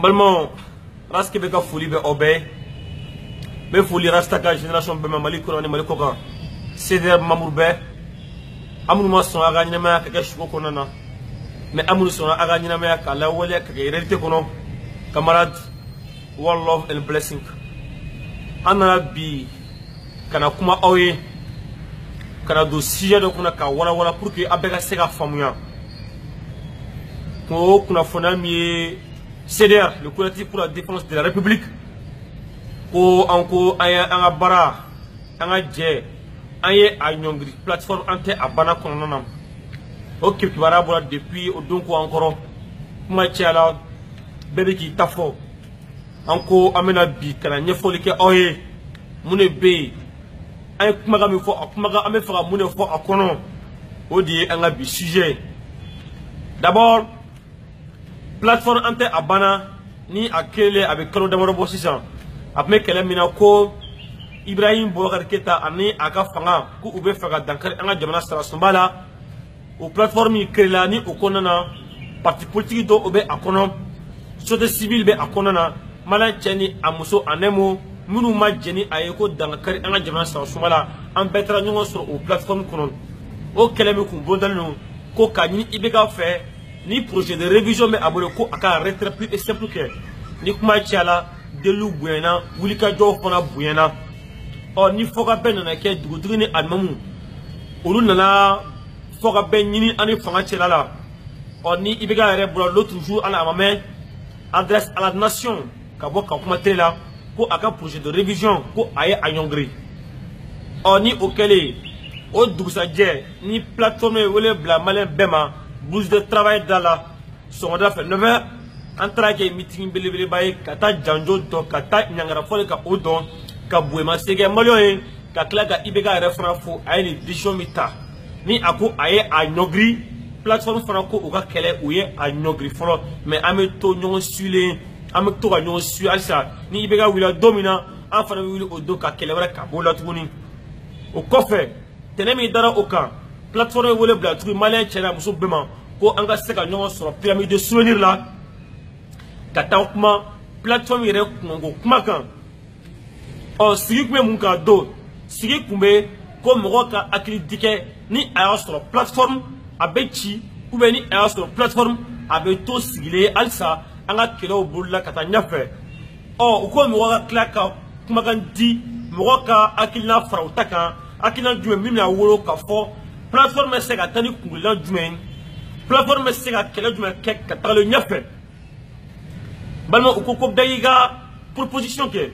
Balmo, raske beka foli be obe, be foli rasta ka génération be mali ko ni mali ko ka. CDR mamour be, amunu ma son aga ni ma ka shuko konana. Mais amunu son aga ni ma ka la wole ka réalité kono. Camarade, one love and blessing. Ana bi kana kuma oye kana do sujet do kuna ka wala pour que abeka sega famuya. Ko kuna fona mi CDR, le collectif pour la défense de la République, ko anko aya bara anga je aye anyongri plateforme ante abana kononam o kibara bola depuis o donc encore kuma tiala bebe ki tafo anko amena bi kana nyefoli ke oye mune be ay kuma ga mi fo kuma ga ame fara mune fo akono o di anga bi sujet. D'abord plateforme ante abana ni akele avec Kalo Damaro Bossisan après kele mina ko Ibrahim Boubacar Keita ani aka fanga ku ube faga dankar anga jamana sara sumbala o plateforme kela ni o konana parti politique do ube akono société civile be akonana mala cheni amuso anemo munu ma jeni ayeko dankar anga jamana sara sumbala an betra nyongo sur o plateforme konon o kele mi kun bondalno ko kanyini ibega fe ni projet de révision mais abolo ko aka retrait plus simple que ni kuma tiala delu buena wulika jo fona buena o ni foka ben na ke dugudugni ni almamu olu nana foka ben ni ani fanga tiala la o ni ibega re bolo l'autre jour ala amame adresse à la nation ka bo ka kuma tela ko aka projet de révision ko aye anyongri o ni okele o dugusa je ni plateforme wele bla malin bema blouse de travail dans la sonda fait 9h entra ke meeting belebele baye kata janjo to kata nyangara fole ka odon ka buema sege malio e ka kla ka ibega reference fo ay ni vision mita ni ako aye a nyogri plateforme franco o ka kele oye a nyogri folo mais ame to nyon sule ame to ka nyon su alsa ni ibega wila domina en fana wili odo ka kele wala ka bola tuguni o kofe tenemi dara oka plateforme wole bla truc malin chena muso bema ko anga seka nyongo sur pyramide de souvenir là kata kuma plateforme yere kungo kuma kan o sigi kumbe mun ka do sigi kumbe ko mogo ka akili dike ni aya sur plateforme abechi ou bien ni aya sur plateforme abeto sigile alsa anga kelo bulla kata nyafe o ko mogo ka klaka kuma kan di mogo ka akili na frautaka akili na jume mimi na wolo ka fo plateforme sega tani kungula jume plateforme sega kele jume kek ka talo nyafe balma ukoko dayiga proposition ke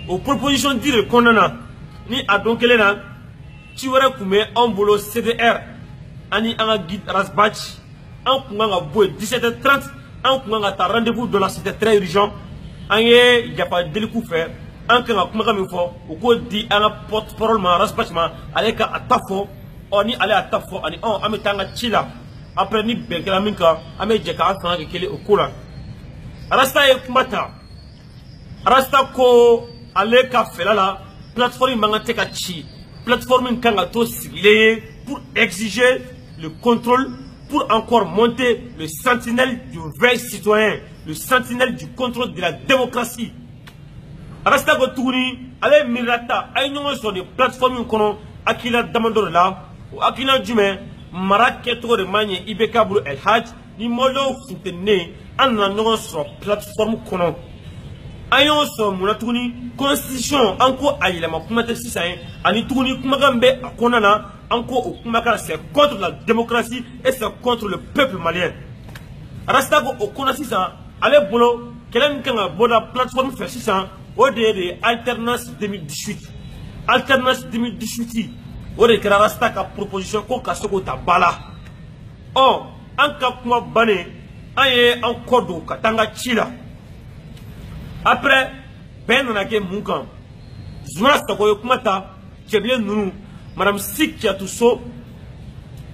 o proposition dire konana ni adonkele na ci wara kume en bolo CDR ani anga guide rasbach en kunga bo 17h30 en kunga ta rendez-vous de la cité très urgent anye yapa deliku faire en kanga kuma mi fo uko di anga porte parole ma rasbach ma aleka atafo oni ale atafo ani on ametanga chila après ni benkela minka ame jeka afanga kele okula rasta e kumata rasta ko ale ka felala plateforme mangate ka chi plateforme kanga to sigile pour exiger le contrôle pour encore monter le sentinelle du veille citoyen le sentinelle du contrôle de la démocratie rasta ko tuni ale mirata ay nyongo sur des plateformes kono akila damandor la ou akina jume maraketo de manye ibeka bulu el hajj ni molo futene anna no sur plateforme kono ayon so munatuni constitution anko ayila makumata sisaye ani tuni kumagambe akonana anko okumaka c'est contre la démocratie et c'est contre le peuple malien rasta ko okona sisa ale bolo kelem kanga boda plateforme fait sisa de alternance 2018 alternance 2018 o de kɛra rasta ka proposition ko ka se ko ta bala ɔ an ka kuma bannen an ye an kɔ don ka taa an ka ci la après bɛn nana kɛ mun kan Zumana Sako ye kuma ta cɛbilen ninnu madame Si Kiyatu So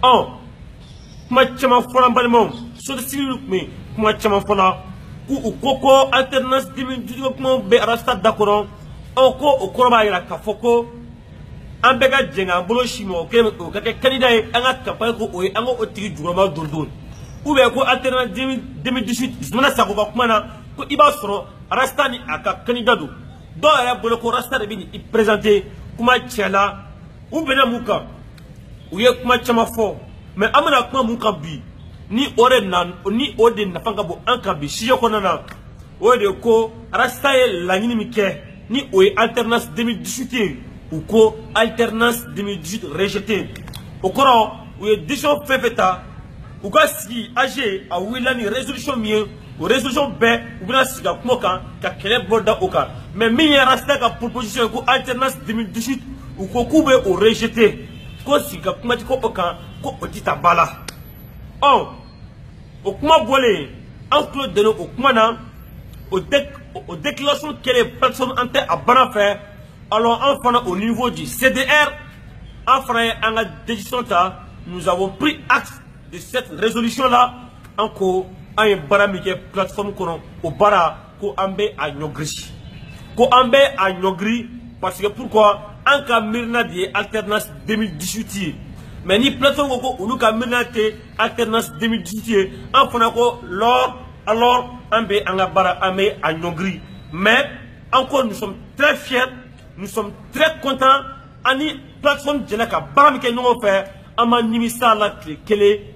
ɔ kuma caman fɔla n balimaw société civile tun bɛ kuma caman fɔla k'u ko alternance 2018 kuma bɛ rasta dakɔrɔ ɔ ko o kɔrɔ b'a yira k'a fɔ ko an bɛɛ ka jɛn k'an bolo si ma o ka kɛ candidat ye an ka campagne ko o ye an ka o tigi jukɔrɔma don ou bien ko alternance 2018 Zumana Sako ka kuma na ko iba soro rasta ni aka candidat do do ya bolo ko rasta de bini i présenter kuma tchela ou bena muka ou ye kuma chama fo mais amana kuma muka bi ni ore nan ni ode na fanga bo anka bi si ko nana o de ko rasta ye la ni mi ke ni o alternance 2018 ou ko alternance 2018 rejeté au coran ou ye décision fefeta ou ga si ag a wila ni résolution mieux ou résolution B ou bien si ga kuma ka kele borda oka mais mi rasta ka proposition ko alternance 2018 ou ko kube o rejeté ko si ga kuma ti ko oka ko otita bala on au kuma bolé en Claude Deno au kuma na au déclaration que les personnes en terre à bana faire alors enfin au niveau du CDR enfin en la décision nous avons pris acte de cette résolution là encore un baramike plateforme kono au bara ko ambe a nyogri parce que pourquoi en cas mirna die alternance 2018 mais ni plateforme ko unu ka mirna te alternance 2018 en fana ko lors alors ambe anga bara ambe a nyogri mais encore nous sommes très fiers nous sommes très contents ani plateforme jenaka baramike no faire ama nimisa la kele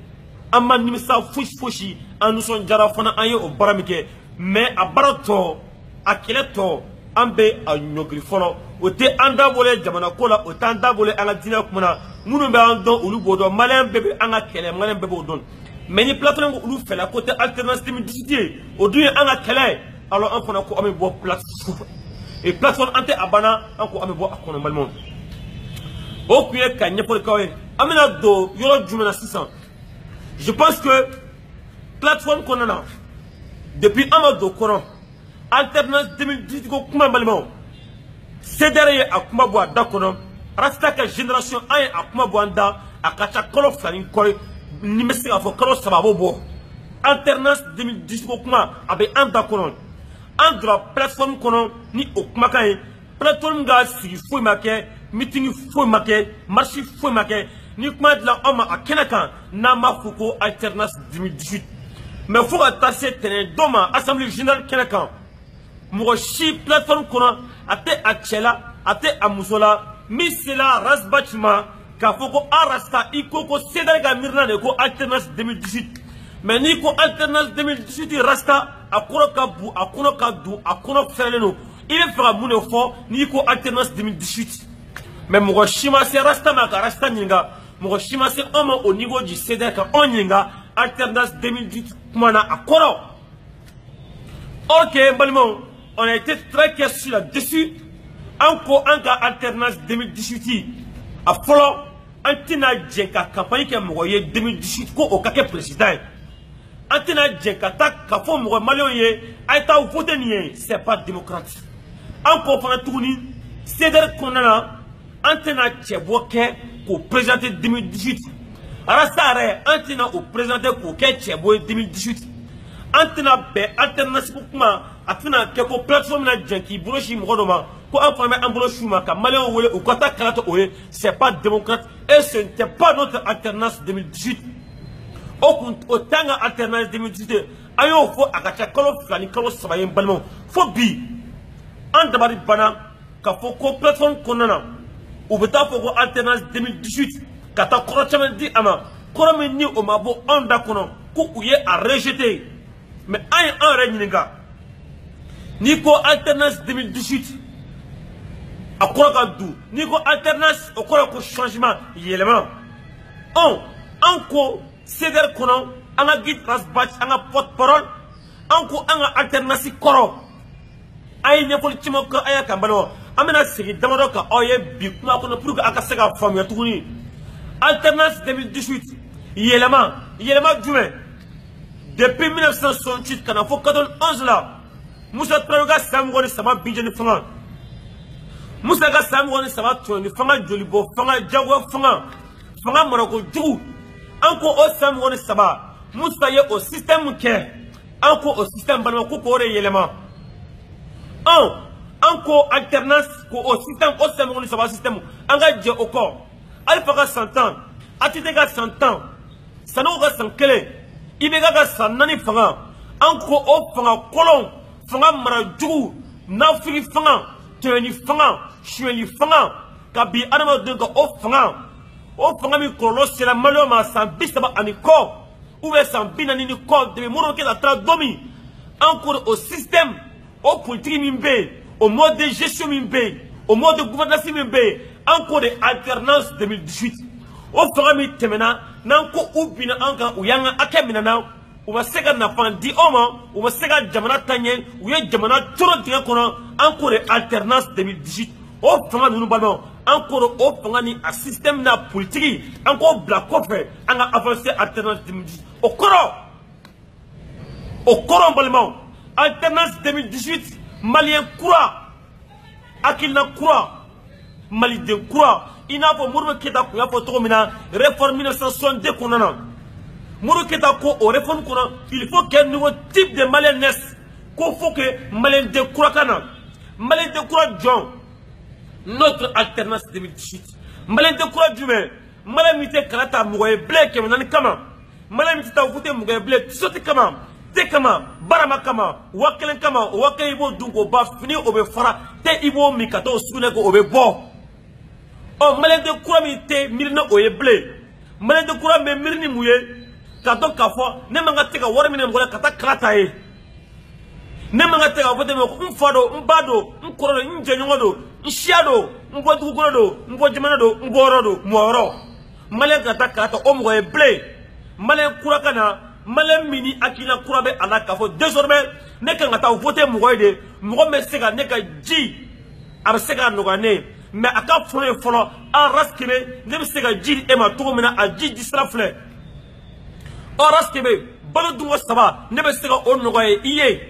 ama nimisa fushi en nous sommes jara fana aye au baramike mais a barato a keleto ambe a nyogri fono o te anda bolé jamana kola o tanda bolé ala dina kumana munu be andon ulu bodo malen bebe anga kele malen bebe odon mais ni plateforme ko ulu fela côté alternance 2018 o duye anga kele alors en fana ko ame bo plateforme et plateforme ante abana anko ame bo akono malmon o kuye ka nyepol kawe amena do yoro jumena 600 je pense que plateforme qu'on a depuis Amadou Coran alternance 2018 ko kuma balmo c'est derrière à kuma boa dakono rasta ka génération ay à kuma boanda akacha kolo fani koy ni mesi afo kolo sababo bo alternance 2018 ko kuma abe anda kono andra plateforme kono ni o kuma kay plateforme ga sigi foi make meeting foi make marché foi make ni kuma de la homme à Kenakan nama fuko alternance 2018 mais faut attacher tenir doma assemblée générale Kenakan mochi plateforme kono ate achela ate amusola misela rasbachma ka foko arasta ikoko sedalga mirna ne ko alternance 2018 mais ni ko alternance 2018 rasta akoro ka bu akono ka du akono feleno il fera mune fo ni ko alternance 2018 mais mochi ma se rasta ma rasta ninga mon chima c'est au niveau du CDR on yinga alternance 2018 kumana akoro ok balmo on a été très clair sur là-dessus encore alternance 2018 a follow antina jenka campagne que moye 2018 ko o kake président antina jenka ta ka fo mo malien ye aita voter ni c'est pas démocratique encore pendant tourni CDR konana antina cheboke pour présenter 2018. Arastare, antina au présenter pour Ketchebo 2018. Antina be alternance pour moi, atina quelque plateforme na janki, brochi mrodoma, pour informer un brochuma, comme malin ou kota kalato oe, c'est pas démocrate et ce n'était pas notre alternance 2018. Au tanga alternance 2018, ayo fo akacha kolo flani kolo sabayen balmo, fo bi, andabari bana, ka fo ko plateforme konana. Ou peut-être pour alternance 2018 kata korochamen di ama koromen ni o mabo onda kono ko uye a rejeté mais ay en regninga ni ko alternance 2018 akora ka du ni ko alternance akora ko changement yelema on anko ceder kono anga git rasbach anga porte parole anko anga alternance koro ay nyefol chimo ko ayaka mbalo amena sigi damado ka oye bi kuma kono pour que aka sega famia tuguni alternance 2018 yelema jume depuis 1968 kana fo 91 là Moussa Traoré samgoni sama binjeni fanga Moussa ga samgoni sama toni fanga jolibo fanga jago fanga moroko jugu anko o samgoni sama Moussa ye au système ke anko au système balma ko ko re yelema encore alternance au système au système ça va système engagé au corps alpha ga 100 ans atite ga 100 ans sano ga 100 kele ibega ga 100 nani fanga encore au fanga kolon fanga maraju na figi fanga teni fanga shweli fanga kabi adama de ko o fanga mi kolo c'est la malo ma sambisa ani ko ou bien sambina ni ko de moro ke la tra domi encore au système au politique mimbe au mode de gestion mimbe au mode de gouvernance mimbe encore de alternance 2018 o fanga mi temena nanko ubina anga uyanga akemina na uba sega na pandi oma uba sega jamana tanye uye jamana toro dinga kono encore alternance 2018 o fanga nunu balon encore o fanga ni a système na politique encore black coffre anga avancer alternance 2018 au koro balon alternance 2018 malien croix akilna croix malien croix ina po murbe keta ko ya foto mina réforme 1962 konana murbe keta ko o réforme kono il faut qu'un nouveau type de malien naisse ko faut que malien de croix kana malien de croix John notre alternance 2018 malien de croix Jume malien mité karata mugoye blé ke nan kama malien mité ta voter mugoye blé soti kama te kama barama kama wakelen kama wakay bo dunko ba fini obe fara te ibo mikato sune ko obe bo o malin de kura mi te mirna oye blé malin de kura me mirni muye kato kafo ne manga teka wara mine ngola kata krata e ne manga teka vote me mfado mbado nkoro njenyodo nshiado mbodu gorodo mbojimano mborodo moro malin kata krata o mgoye blé malin kura kana malin mini akina kura be ala kafo désormais ne kanga ta vote mgoye de mgo me sega ne ka ji ar sega nogane mais à quand folo en raskebe ne se ga jiri e ma to mina a jiji strafle o raskebe balo dungo saba ne be se ga on nogoye iye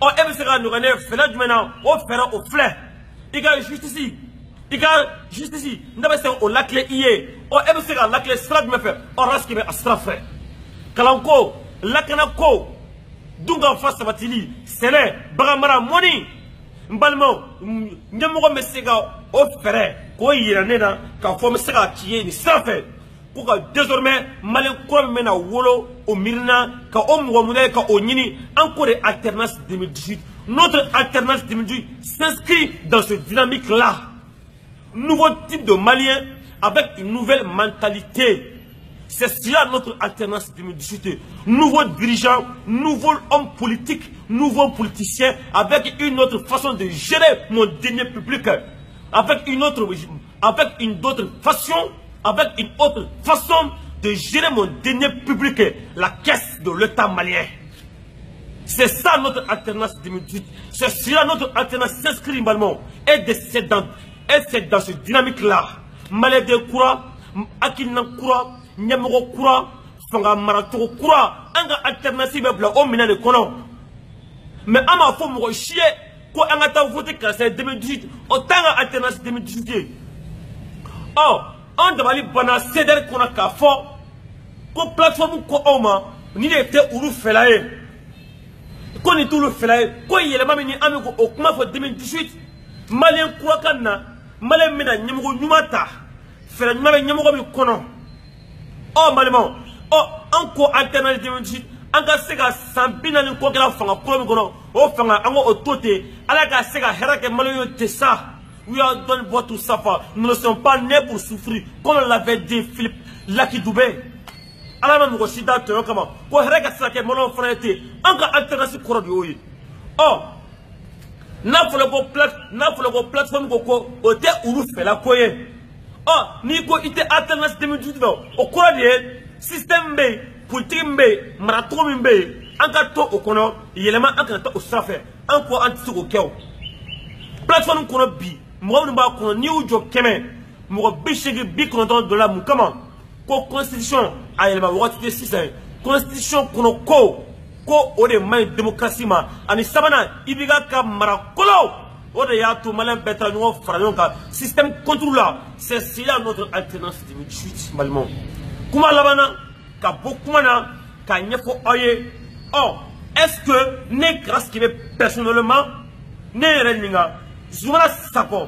o e be se ga nogane fela jumena o fera o fle iga justice ne be se o lakle iye o e be se ga lakle strad me fe o raskebe a strafle kalanko lakana ko dunga fa sabatili sele bagamara moni mbalmo nyamogo mesega o fere ko yiranena ka fo mesega kiye ni safe pour que désormais malin ko mena wolo o mirna ka o mo mune ka o nyini encore alternance 2018 notre alternance 2018 s'inscrit dans cette dynamique là nouveau type de malien avec une nouvelle mentalité. C'est cela notre alternance 2018. Nouveaux dirigeants, nouveaux hommes politiques, nouveaux politiciens, avec une autre façon de gérer mon denier public, avec une autre façon de gérer mon denier public, la caisse de l'État malien. C'est ça notre alternance 2018. C'est cela notre alternance s'inscrit malement. Et c'est dans cette dynamique-là. Malais de Koura, Akinan Koura, Nyamoro Koura, Fanga Marato Koura, Anga alternative bla o mina le kono. Mais ama fo mo chier ko anga ta voter que c'est 2018, autant alternance 2018. Oh, on devait bana céder qu'on a ka fo ko plateforme ko oma ni était uru felaye. Ko ni tout le felaye, ko yelema mini amigo o kuma fo 2018. Malien Koura kana, malien mina nyamoro nyumata. Fela nyama nyamoro mi kono. Oh malemo, oh encore alternative 2018. Anga sega sambina ni kokela fanga komi kono. Oh fanga ango otote. Alaga sega herake maloyo tesa. We are done what to suffer. Nous ne sommes pas nés pour souffrir. Comme l'avait dit Philippe Lucky Dubé. Alama mgo shida to kama. Ko herake sega malo frente. Anga alternative koro di oyi. Oh. Na follow platform ko ote uru fela koye. Oh, ni ko ite alternance 2018 o ko de système be politique be marathon be anka to okono yelema anka to ostrafe anko anti ko kew plateforme kono bi mo ba kono ni ujo keme mo bishigi bi kono dollar mu kama ko constitution ayelema wati 6 constitution kono ko o de may démocratie ma ani sabana ibiga ka marakolo. Ode ya tout malin betra nous fera système contrôle là, c'est cela notre alternance 2018 malman. Kuma labana ka bokumana ka nyefo oye. Oh, est-ce que ne grâce qui est personnellement ne reninga zumana sako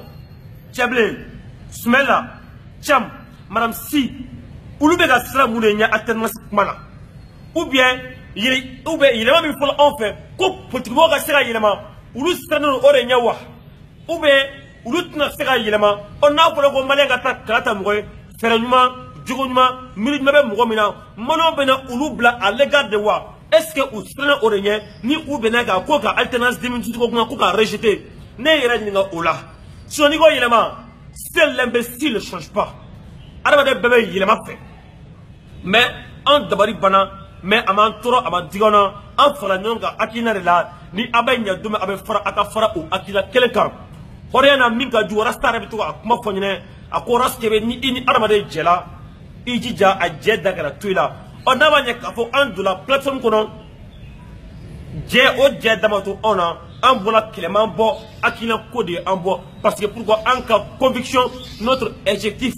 Tcheble Smela Cham Madame Si ulube ga sra mulenya alternance kumana ou bien il est même il faut en fait ko politique mo ka sera yelema ulu sanu o re nyawa ou bien ulu tna sera yelema on a ko malien ka ta kata mo fere nyuma jugo nyuma miri nyuma be mo mina mono bena ulu bla à l'égard de wa est-ce que ou sanu o re nya ni ou bena ka ko ka alternance 2018 ko ka rejeter ne yera ni nga ola so ni ko yelema seul l'imbécile ne change pas arabade bébé yelema fait mais en dabari bana mais aman toro aman digona en fara nyonga akina la ni abanya dum abe fara aka fara ou akila kelkan horena minka ju rasta rabi to akuma fonyene akora skebe ni ini arabade jela ijija a jedda gara tuila on abanya ka fo andula plateforme kono je o jedda mato ona en voilà Clément Bo akina code en bois parce que pourquoi en cas conviction notre objectif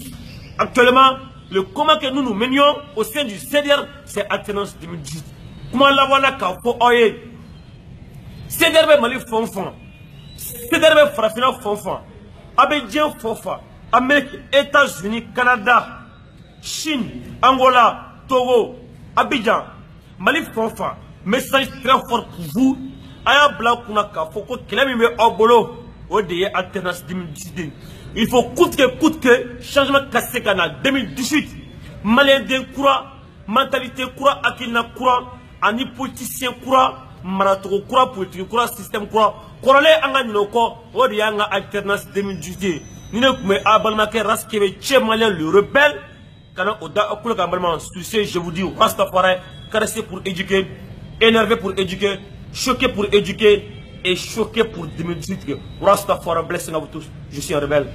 actuellement le combat que nous nous menions au sein du CDR, c'est alternance 2018. Comment la voilà qu'a fait oye? CDR Mali fonfon, CDR Farafina fonfon, Abidjan fonfon, Amérique, États-Unis, Canada, Chine, Angola, Togo, Abidjan, Mali fonfon. Message très fort pour vous. Aya blanc qu'on a qu'a fait que Clément Obolo, au DE alternance 2018. Il faut coûte que changement cassé canal 2018. Malien de courant, mentalité courant, akina courant, ani politicien courant, marathon courant, politique courant, système courant. Corolé anga noko, odi anga alternance 2018. Ni ne kume abalmake raskebe tche malien le rebelle. Kana oda okula gambalman succès, je vous dis, Rastafari, caressé pour éduquer, énervé pour éduquer, choqué pour éduquer. Et choqué pour 2018 que Rastafari blessing à vous tous. Je suis un rebelle.